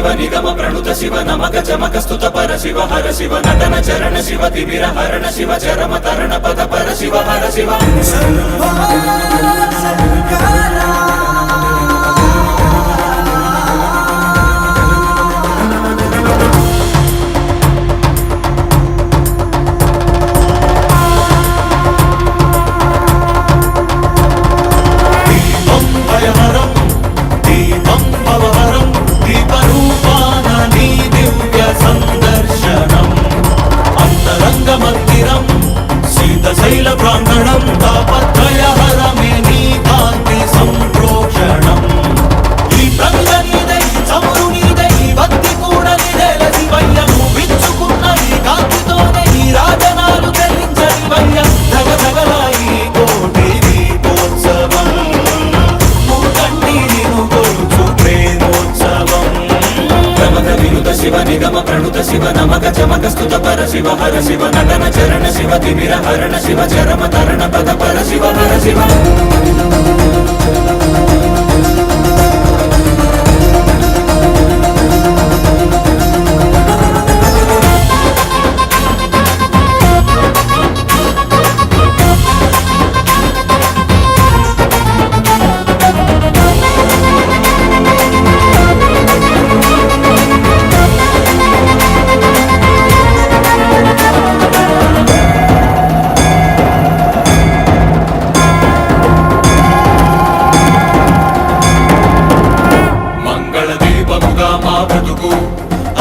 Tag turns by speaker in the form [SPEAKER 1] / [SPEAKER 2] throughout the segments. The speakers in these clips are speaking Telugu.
[SPEAKER 1] శివ నిగమ ప్రణుత శివ నమక చమక స్తుత పర శివ హర శివ నటన చరణ శివ తిమిర హరణ శివ చరమ తరణ పద పర శివ హర శివ శైల ప్రాంగణం తాపత్రయహరమే నీ కాంతి సంప్రోక్షణం ఈ ప్రంగ నీదై చమురు నీదై భక్తి కూడా నీదేల శివయ్య విచ్చుకున్న ఈ కాంతితోనే ఈ రాజనాలు చెల్లించని వయ్య జగజగలాయి కోటి దీపోత్సవం మూకంటి నిను కొలుచు ప్రేమోత్సవం ప్రమథ వినుత శివ నిగమ ప్రణుత శివ నమక చమక స్తుత పర శివ హర శివ నటన చరణ శివ తిమిర హరణ శివ చరమ తరణ పద పర శివ హర శివ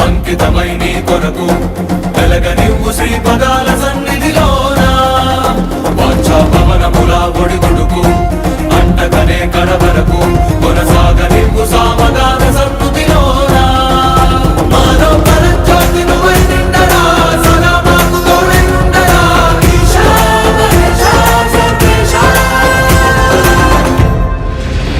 [SPEAKER 1] అంకితమై నీ కొరకు వెలగనివ్వు శ్రీ పదాల సన్నిధిలోన వాంఛా పవనముల ఒడిదుడుకు అంటకనే కడవరకు కొనసాగనివ్వు సామగాన సన్నుతిలోన మానవ పరంజ్యోతి నువ్వై నిండరా సదా మాకు తోడై ఉండరా ఈశా మహేశా సర్వేశా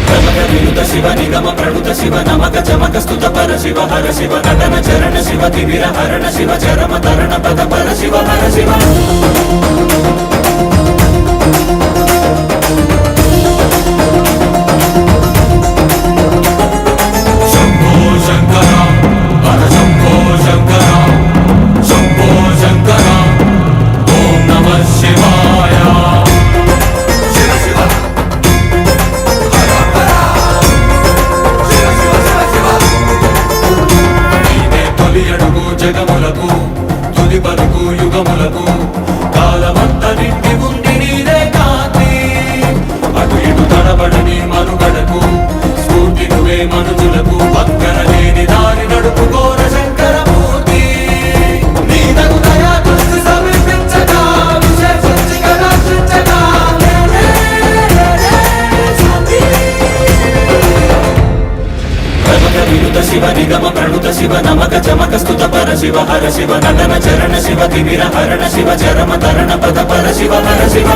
[SPEAKER 1] ప్రమథ వినుత శివ నిగమ ప్రణుత శివ నమక చమక స్తుత పర శివ హర శివ నటన చరణ శివ తిమిర హరణ శివ చరమ తరణ పద పర శివ హర శివ శంభో శంకర హర శంభో శంకర శంభో శంకర ఓం నమః శివాయ శివ శివ అడుగు జగములకు తుది పలుకు యుగములకు కాలమంత నిండి ఉంది నీదే కాంతి అటు ఇటు తడబడని మనుగడకు స్ఫూర్తి నువ్వే మనుజులకు పక్కన లేని దారి నడుపుకోర శంకరమూర్తి నీ తగు దయా దృష్టి సమీపించగా విశేషించి కటాక్షించగా వినుత శివ నిగమ ప్రణుత శివ నమక చమక స్తుత పర శివ హర శివ నటన చరణ శివ తిమిర హరణ శివ చరమ తరణ పద పర శివ హర శివ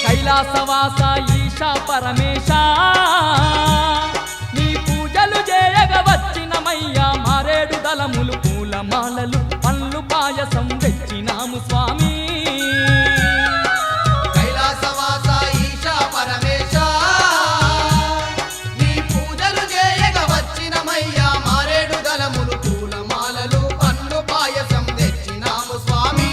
[SPEAKER 2] కైలాసవాస ఈశా పరమేశ నీ పూజలు చేయగ వచ్చినమయ్యా మారేడు దళములు పూలమాలలు పండ్లు పాయసం తెచ్చినాము స్వామి
[SPEAKER 3] కైలాసవాస ఈశా పరమేశ నీ పూజలు చేయగ వచ్చినమయ్యా మారేడు దళములు పూలమాలలు పండ్లు పాయసం తెచ్చినాము స్వామి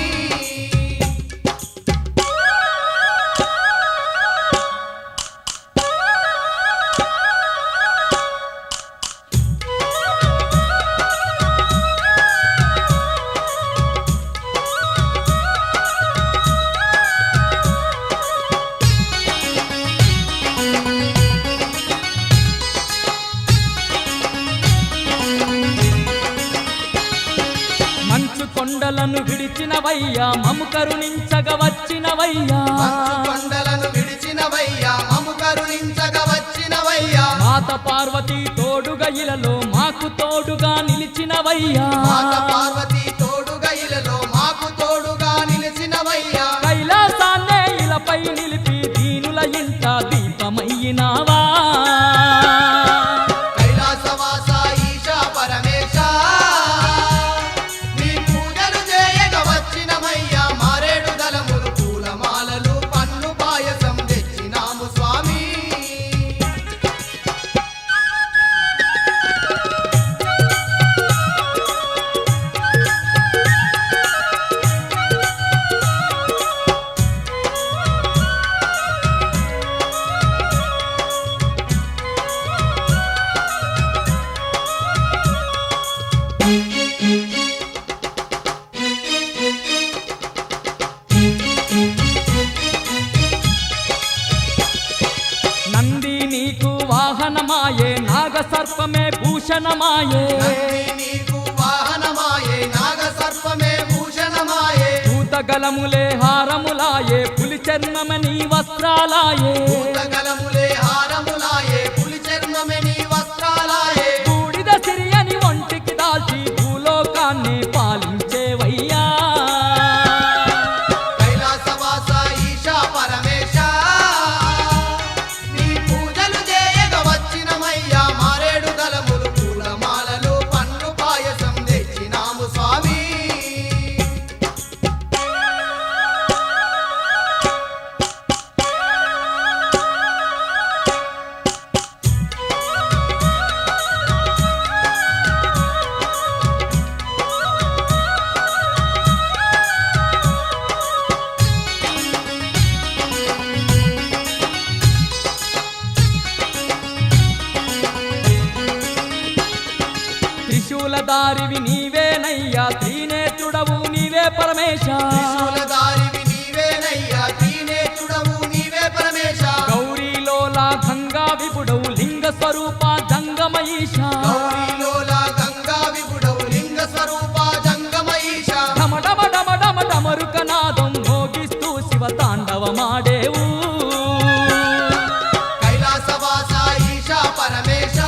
[SPEAKER 2] వచ్చినవయ్యా
[SPEAKER 3] మంచు కొండలను విడిచినవయ్యా మము కరుణించగ వచ్చినవయ్యా
[SPEAKER 2] మాత పార్వతి తోడుగా ఇలలో మాకు తోడుగా నిలిచినవయ్యా
[SPEAKER 3] మాత పార్వతి తోడుగా ఇలలో మాకు తోడుగా నిలిచినవయ్యా
[SPEAKER 2] కైలాసాన్నే ఇలపై నిలిపి దీనుల ఇంట దీపమయ్యినావా
[SPEAKER 3] కైలాసవాస ఈశా పరమేశ నీ పూజలు చేయగ వచ్చినమయ్యా మారేడు దళములు పూలమాలలు పన్ను పాయసం తెచ్చినాము స్వామి
[SPEAKER 2] నంది నీకు వాహనమాయే నాగ సర్పమే భూషణమాయే
[SPEAKER 3] నంది నీకు వాహనమాయే నాగ సర్పమే భూషణమాయే
[SPEAKER 2] భూతగలములే హారములాయే పులి చర్మమని వస్త్రాలాయే
[SPEAKER 3] భూతగలములే హారములాయే పులి చర్మమే నీ వస్త్రాలాయే
[SPEAKER 2] బూడిద సిరియని ఒంటికి దాల్చి భూలోకాన్ని పాలించేవయ్యా
[SPEAKER 3] కైలాసవాస ఈశా పరమేశ నీ పూజలు చేయగ వచ్చినమయ్యా మారేడు దళములు పూలమాలలు పన్ను పాయసం తెచ్చినాము స్వామి
[SPEAKER 2] త్రిశూలధారివి నీవేనయ్యా త్రినేత్రుడవు నీవే పరమేశ
[SPEAKER 3] త్రిశూలధారివి నీవేనయ్యా త్రినేత్రుడవు నీవే పరమేశ
[SPEAKER 2] గౌరీలోలా గంగా విపుడవు లింగ స్వరూప జంగమయీశ
[SPEAKER 3] గౌరీలోల గంగా విపుడవు లింగ స్వరూప జంగమయీశ
[SPEAKER 2] డమ డమ డమ డమ డమరుకనాదం మోగిస్తూ శివ తాండవమాడేవు
[SPEAKER 3] కైలాసవాస ఈశా పరమేశ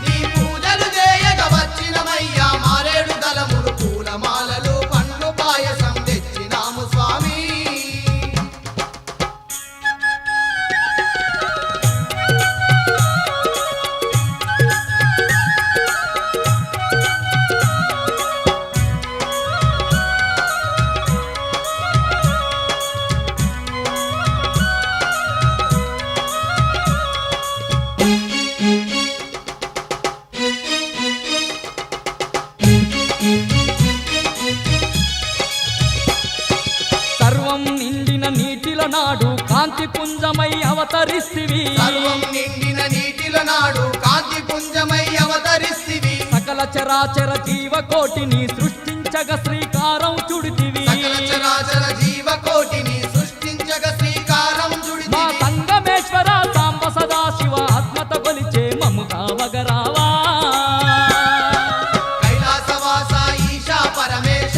[SPEAKER 3] నీ పూజలు చేయగ వచ్చినమయ్యా మారేడు దళములు పూలమాలలు పన్ను పాయసం తెచ్చినాము స్వామి
[SPEAKER 2] సర్వం నిండిన నీటిలో నాడు కాంతి పుంజమై అవతరిస్తివి
[SPEAKER 3] సర్వం నిండిన నీటిల నాడు కాంతి పుంజమై అవతరిస్తివి
[SPEAKER 2] సకల చరాచర జీవకోటిని సృష్టించగ శ్రీకారం చుడితివి
[SPEAKER 3] సకల చరాచర జీవకోటిని సృష్టించగ శ్రీకారం
[SPEAKER 2] మా
[SPEAKER 3] చుడితివి
[SPEAKER 2] సంగమేశ్వర సాంబ సదాశివ ఆత్మత కొలిచే మము కావగరావా
[SPEAKER 3] కైలాసవాస ఈశా పరమేశ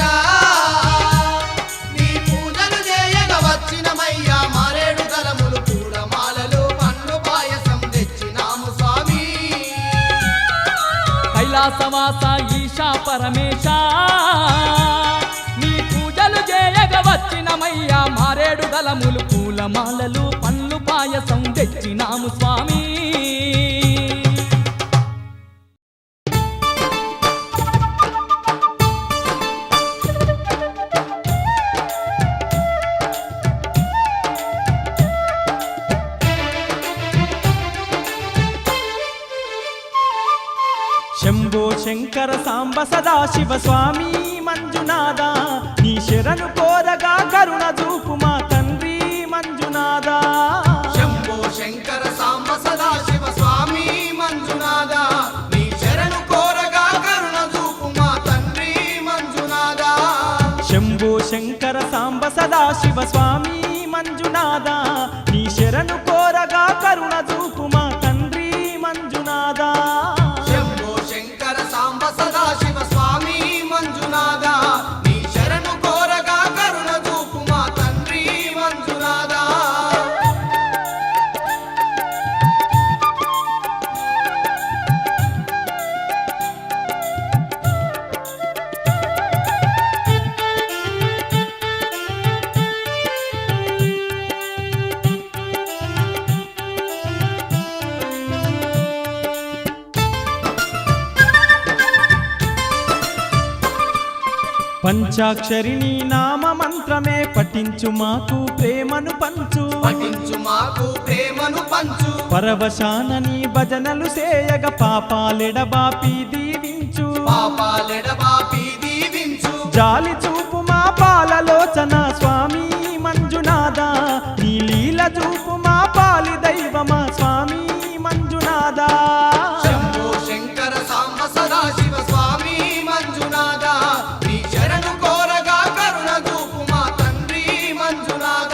[SPEAKER 3] నీ పూజలు చేయగ వచ్చినమయ్యా మారేడు దళములు పూలమాలలు పన్ను పాయసం తెచ్చినాము స్వామి
[SPEAKER 2] కైలాసవాస ఈశా పరమేశ నీ పూజలు చేయగ వచ్చినమయ్యా మారేడు దళములు పూలమాలలు పండ్లు పాయసం తెచ్చినాము స్వామి
[SPEAKER 4] శంభో శంకర సాంబ సదాశివ స్వామి మంజునాథ నీ శరణు కోరగా కరుణ చూపు మా తండ్రి మంజునాథ
[SPEAKER 3] శంభో శంకర సాంబ సదాశివ స్వామి మంజునాథ నీ శరణు కోరగా కరుణ చూపు మా తండ్రి మంజునాథ
[SPEAKER 4] శంభో శంకర సాంబ సదాశివ స్వామి మంజునాథ నీ శరణు కోరగా కరుణ చూపు మా తండ్రి మంజునాథ
[SPEAKER 3] శంభో శంకర సాంబ సదాశివ స్వామి మంజునాథ నీ శరణు కోరగా కరుణ చూపు మా
[SPEAKER 4] పంచాక్షరి నీ నామ మంత్రమే పఠించు మాకు ప్రేమను పంచు
[SPEAKER 3] పఠించు మాకు ప్రేమను పంచు
[SPEAKER 4] పరవశాన నీ భజనలు సేయగ పాపాలెడబాపి దీవించు
[SPEAKER 3] పాపాలెడబాపి దీవించు
[SPEAKER 4] జాలి చూపు మా పాలలోచన స్వామి మంజునాథ నీ లీల చూపు మా పాలి దైవమా స్వామి మంజునాథ
[SPEAKER 3] శంభో శంకర సాంబ సదాశివ స్వామి మంజునాథ నీ శరణు కోరగా కరుణ చూపు మా తండ్రి మంజునాథ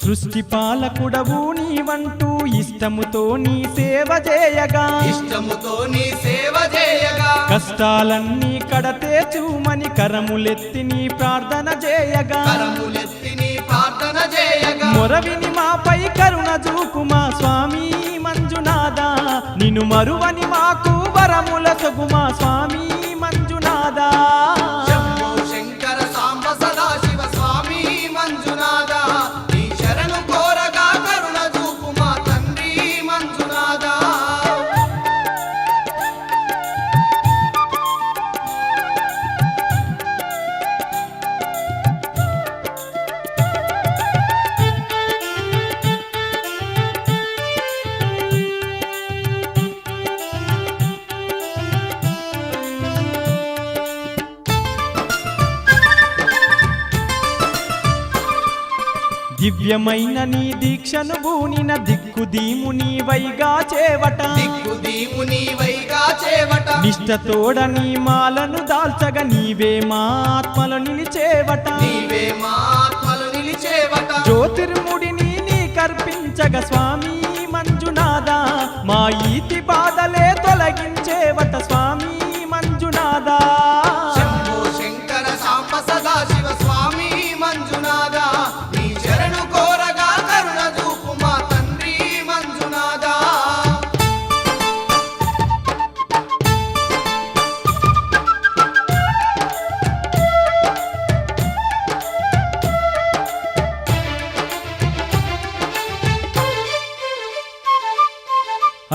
[SPEAKER 4] సృష్టి పాలకుడవు నీవంటూ ఇష్టముతో నీ సేవ చేయగా
[SPEAKER 3] ఇష్టముతో నీ సేవ చేయగా
[SPEAKER 4] కష్టాలన్నీ కడతేచుమని కరములెత్తి నీ ప్రార్థన చేయగా
[SPEAKER 3] కరములెత్తి నీ ప్రార్థన చేయగా
[SPEAKER 4] మొరవిని మాపై కరుణ చూపు మా స్వామి మంజునాథ నిన్ను మరువని మాకు వరముల సొగు మా స్వామి మంజునాథ
[SPEAKER 3] శంభో శంకర సాంబ సదాశివ స్వామి మంజునాథ నీ శరణు కోరగా కరుణ చూపు మా తండ్రి మంజునాథ
[SPEAKER 4] దివ్యమైన నీ దీక్షను బూనిన దిక్కు దీము నీవైగా చేవట
[SPEAKER 3] దిక్కు దీము నీవైగా చేవట
[SPEAKER 4] నిష్టతోడ నీ మాలను దాల్చగా నీవే మా ఆత్మలు నిలిచేవట
[SPEAKER 3] నీవే మా ఆత్మలు నిలిచేవట
[SPEAKER 4] జ్యోతిర్ముడిని నీ కర్పించగ స్వామి మంజునాథ మా ఈతి బాధలే తొలగించేవట స్వామి మంజునాథ
[SPEAKER 3] శంభో శంకర సాంబ సదాశివ స్వామి మంజునాథ నీ శరణు కోరగా కరుణ చూపు మా తండ్రి మంజునాథ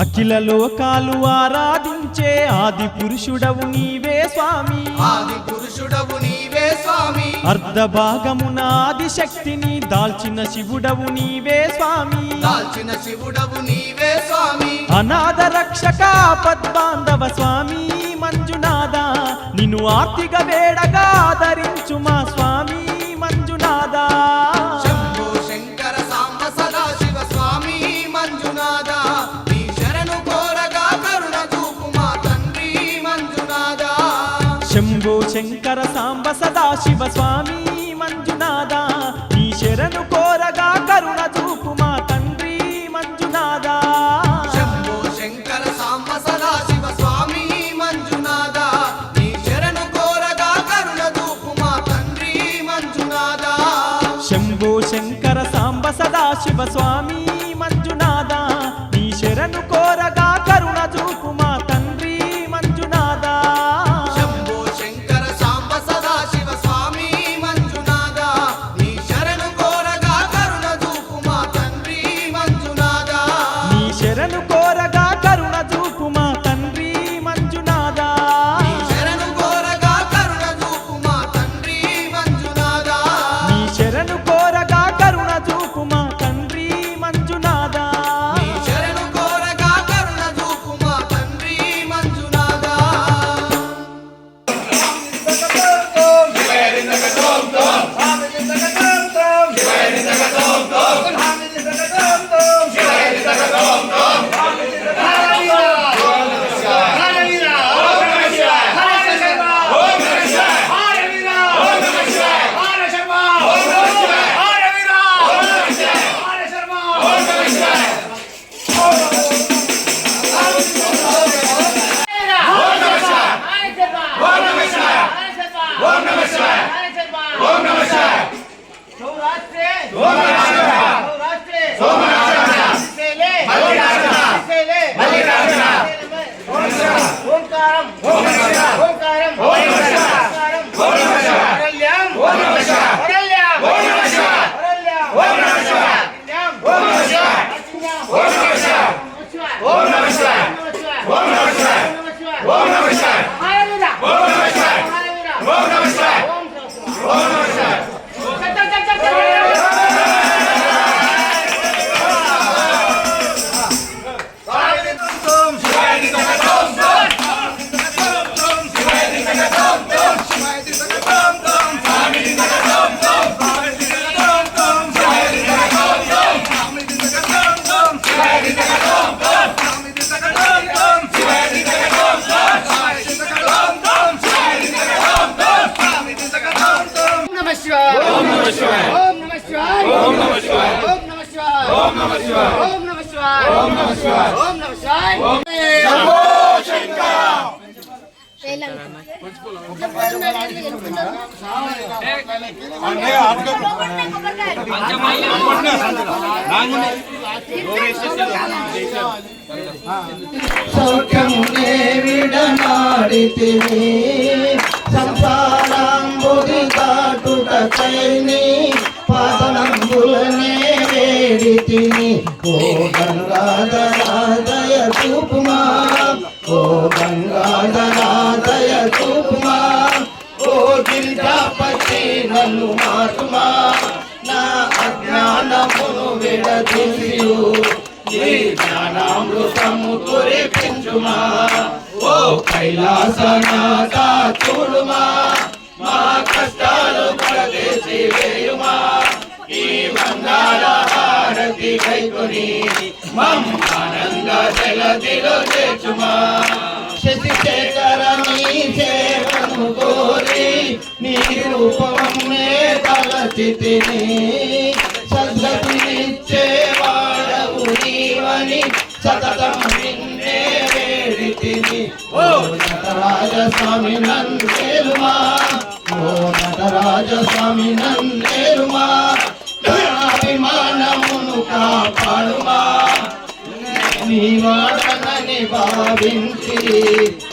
[SPEAKER 4] అఖిల లోకాలు ఆరాధించే ఆది పురుషుడవు నీవే స్వామి
[SPEAKER 3] ఆది పురుషుడవు నీవే స్వామి
[SPEAKER 4] అర్ధ భాగమున ఆది శక్తిని దాల్చిన శివుడవు నీవే స్వామి
[SPEAKER 3] దాల్చిన శివుడవు నీవే స్వామి
[SPEAKER 4] అనాథ రక్షక పద్బాంధవ స్వామి మంజునాథ నిన్ను ఆర్తిగా వేడగా ఆదరించు మా స్వామి మంజునాథ
[SPEAKER 3] శంభో శంకర సాంబ సదాశివ స్వామి మంజునాథ నీ శరణు కోరగా కరుణ చూపు మా తండ్రి మంజునాథ
[SPEAKER 4] శంభో శంకర సాంబ సదాశివ స్వామి మంజునాథ నీ శరణు కోరగా కరుణ చూపు మా తండ్రి మంజునాథ
[SPEAKER 3] శంభో శంకర సాంబ సదాశివ స్వామి మంజునాథ నీ శరణు కోరగా కరుణ చూపు మా తండ్రి మంజునాథ
[SPEAKER 4] శంభో శంకర సాంబ సదాశివ స్వామి మంజునాథ నీ శరణు కోరగా కరుణ చూపు మా తండ్రి మంజునాథ
[SPEAKER 3] శంభో శంకర సాంబ సదాశివ స్వామి మంజునాథ నీ శరణు కోరగా కరుణ చూపు మా తండ్రి మంజునాథ
[SPEAKER 4] నీ శరణు కోరగా కరుణ చూపు మా తండ్రి మంజునాథ
[SPEAKER 3] నీ శరణు కోరగా కరుణ చూపు మా తండ్రి మంజునాథ
[SPEAKER 4] నీ శరణు కోరగా కరుణ చూపు మా తండ్రి మంజునాథ
[SPEAKER 3] నీ శరణు కోరగా కరుణ సౌఖ్యమునే విడనాడితిని సంసారాంబుది దాటుటకైని పాదనంబులనే వేడితిని ఓ గంగాధరాదయ చూపుమా ఓ గంగాధరాదయ చూపుమా ఓ గిరిజాపతి నన్ను మాటుమా నా అజ్ఞానమును విడదీసియు నీ జ్ఞానామృతము కురిపించుమా ఓ కైలాసనాథ చూడుమా మా కష్టాలు పరదేశి వేయుమా ఈ మంగళ హారతి కైకొని మమ్మానంద జలదిలో చేర్చుమా శశిశేఖర నీ సేవను కోరి నీ రూపమే తలచితిని సద్గతినిచ్చే వాడవు నీవని సతతం నిన్నే వేడితిని ఓ నటరాజ స్వామి నన్నేలుమా ఓ నటరాజ స్వామి నన్నేలుమా అభిమానమును కాపాడుమా నీ వాడనని భావించి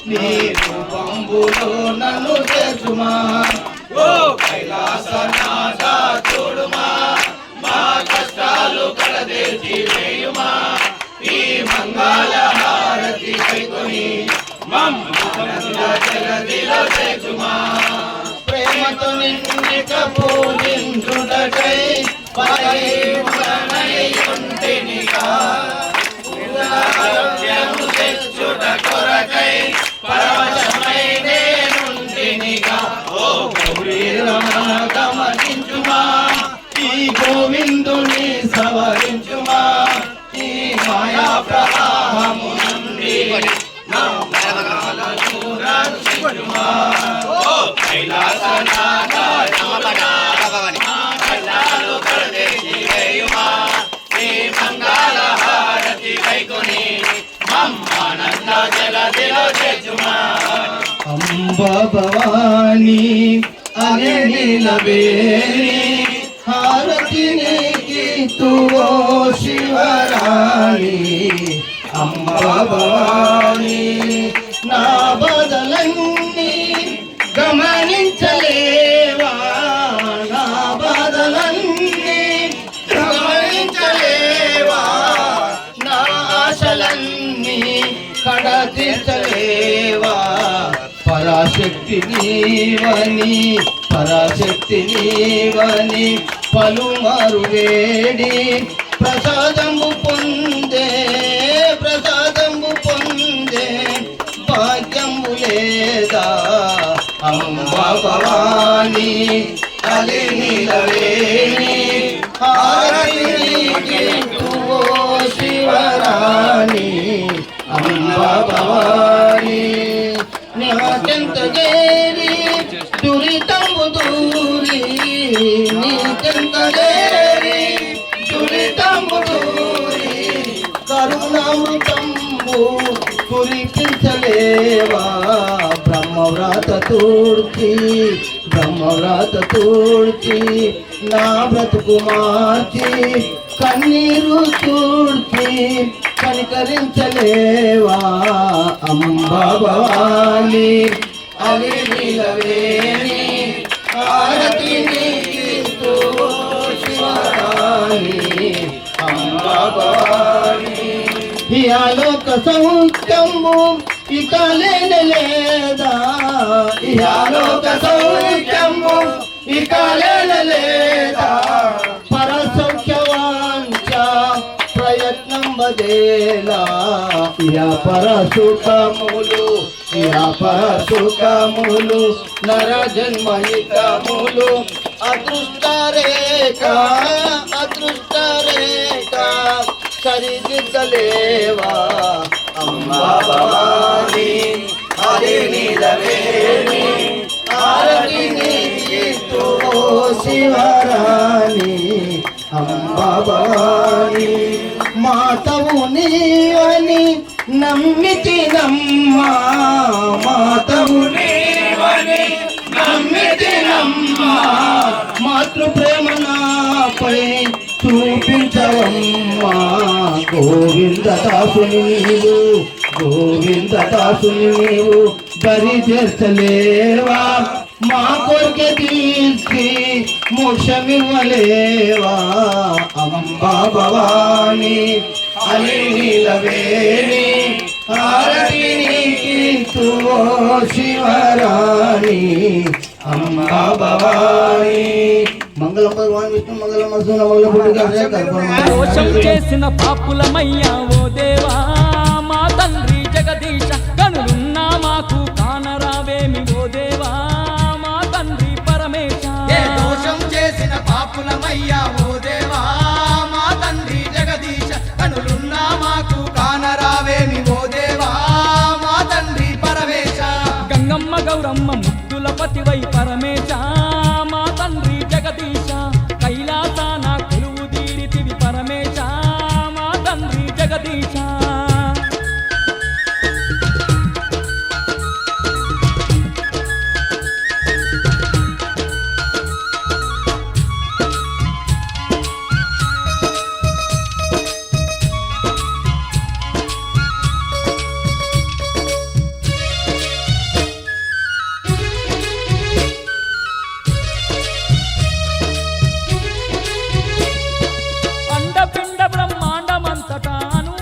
[SPEAKER 3] నీ రూపంబులో నన్ను చేర్చుమా ఓ కైలాసనాథ చూడుమా మా కష్టాలు కడదేసి వేయుమా ఈ మంగళ హారతి కైకొని మమ్మానంద జలదిలో చేర్చుమా ప్రేమతో నిన్నిక పూజించుటకై పరమయుంటినిగా తెచ్చుట కొరకై పరవశమై నేనుంటినిగా ఓ గౌరీ రమణ గమనించుమా ఈ గోవిందుని సవరించుమా ఈ మాయా ప్రవాహము నుండి రక్షించుమా ఓ కైలాసనాథ కష్టాలు కడదేసి వేయుమా ఈ మంగళ హారతి కైకొని మమ్మానంద జలదిలో చేర్చుమా అంబ భవాని అనే నిలవేని హారతి నీకిత్తువో శివరాణి అంబ భవాని నా బదలన్నీ గమనించలేవా నా బదలన్నీ గమనించలేవా నా ఆశలన్నీ కడతీర్చలేవా పరాశక్తి నీవని పలుమారు వేడి ప్రసాదము పొందే భాగ్యము లేదా అంబ భవాని అలి నిలవేణి హారతి నీకిత్తువో శివరాణి అంబ భవాని నిహంత చేరి దురితము దూరి నీకెంత చేరి దురితము దూరి కరుణామృతంబు కురిపించలేవా బ్రహ్మవ్రాత తూర్చి నా బ్రతుకు మార్చి కన్నీరు తూర్చి కనికరించలేవా అంబ భవాని అలి నిలవేణి హారతి నీకిత్తువో శివరాణి అంబ భవాని ఇహలోక సౌఖ్యము ఇక లేదా ఇహలోక సౌఖ్యము ఇక లేదా పరసౌఖ్యవాంఛ ప్రయత్నం బదేలా ఇహ పరసుఖములు నర జన్మహితములు అదృష్ట రేఖ సరిదిద్దలేవా అంబ భవాని హరి నిలవేణి హారతి నీకిత్తు ఓ శివరాణి అంబా భవాని మాతవు నీవని నమ్మితినమ్మా మాతవు నీవని నమ్మితినమ్మా మాతృ ప్రేమ నాపై చూపించవమ్మా గోవిందదాసుని నీవు గోవిందదాసుని నీవు బరి చేర్చలేవా మా కొరికే తీర్చి మోక్షమివ్వలేవా అంబా భవాని అలివేణి హారతి నీకిత్తు ఓ శివరాణి అంబా భవాని మంగళం భగవాన్ విష్ణు మంగళం అర్జున
[SPEAKER 2] దోషం చేసిన పాపులమయ్యా ఓ దేవా మా తండ్రి జగదీశ కనులున్నా మాకు కానరావేమి ఓ దేవా మా తండ్రి పరమేశ
[SPEAKER 3] ఏ దోషం చేసిన పాపులమయ్యా ఓ దేవా మా తండ్రి జగదీశ కనులున్నా మాకు కానరావేమి ఓ దేవా మా తండ్రి పరమేశ
[SPEAKER 2] గంగమ్మ గౌరమ్మ ముద్దుల పతివై పరమేశ మా తండ్రి జగదీశ కైలాసాన కొలువు తీరితివి పరమేశ మా తండ్రి జగదీశ అండపిండ బ్రహ్మాండమంతటా అను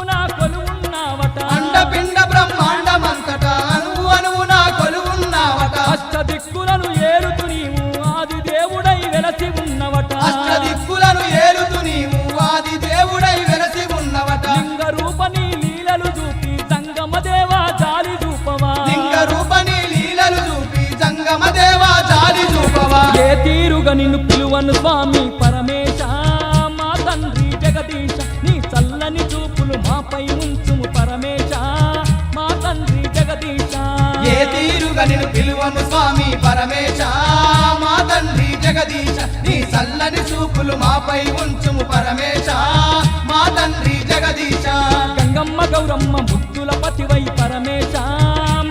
[SPEAKER 2] నా కొలువున్నావట
[SPEAKER 3] అండపిండ బ్రహ్మాండమంతటా అణువు అణువు నా కొలువున్నావట
[SPEAKER 2] అష్టదిక్కులను ఏలుతు నీవు ఆది దేవుడై వెలసి ఉన్నవట
[SPEAKER 3] అష్టదిక్కులను ఏలుతు నీవు ఆది దేవుడై వెలసి ఉన్నవట
[SPEAKER 2] లింగ రూపని లీలలు చూపి సంగమ దేవా జాలి చూపవా
[SPEAKER 3] లింగ రూపని లీలలు చూపి జంగమ దేవా జాలి చూపవా
[SPEAKER 2] ఏ తీరుగా నిన్ను పిలువను స్వామి పరమేశ మా తండ్రి జగదీశ నీ చల్లని చూపులు మాపై ఉంచుము పరమేశ మా తండ్రి జగదీశ
[SPEAKER 3] ఏ తీరుగా నిన్ను పిలువను స్వామి పరమేశ మా తండ్రి జగదీశ నీ చల్లని చూపులు మాపై ఉంచుము పరమేశ మా తండ్రి జగదీశ
[SPEAKER 2] గంగమ్మ గౌరమ్మ ముద్దుల పతివై పరమేశ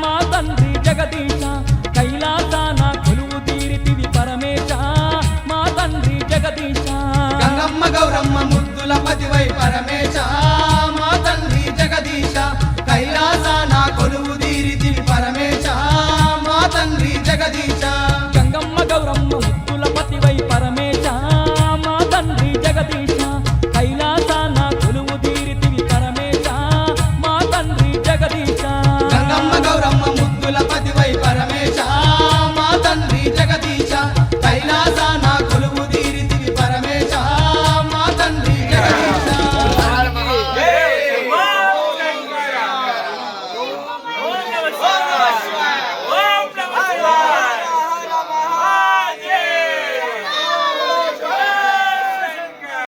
[SPEAKER 2] మా తండ్రి జగదీశ కైలాసాన కొలువు తీరితివి పరమేశ మా తండ్రి జగదీశ
[SPEAKER 3] గంగమ్మ గౌరమ్మ ముద్దుల పతివై పరమేశ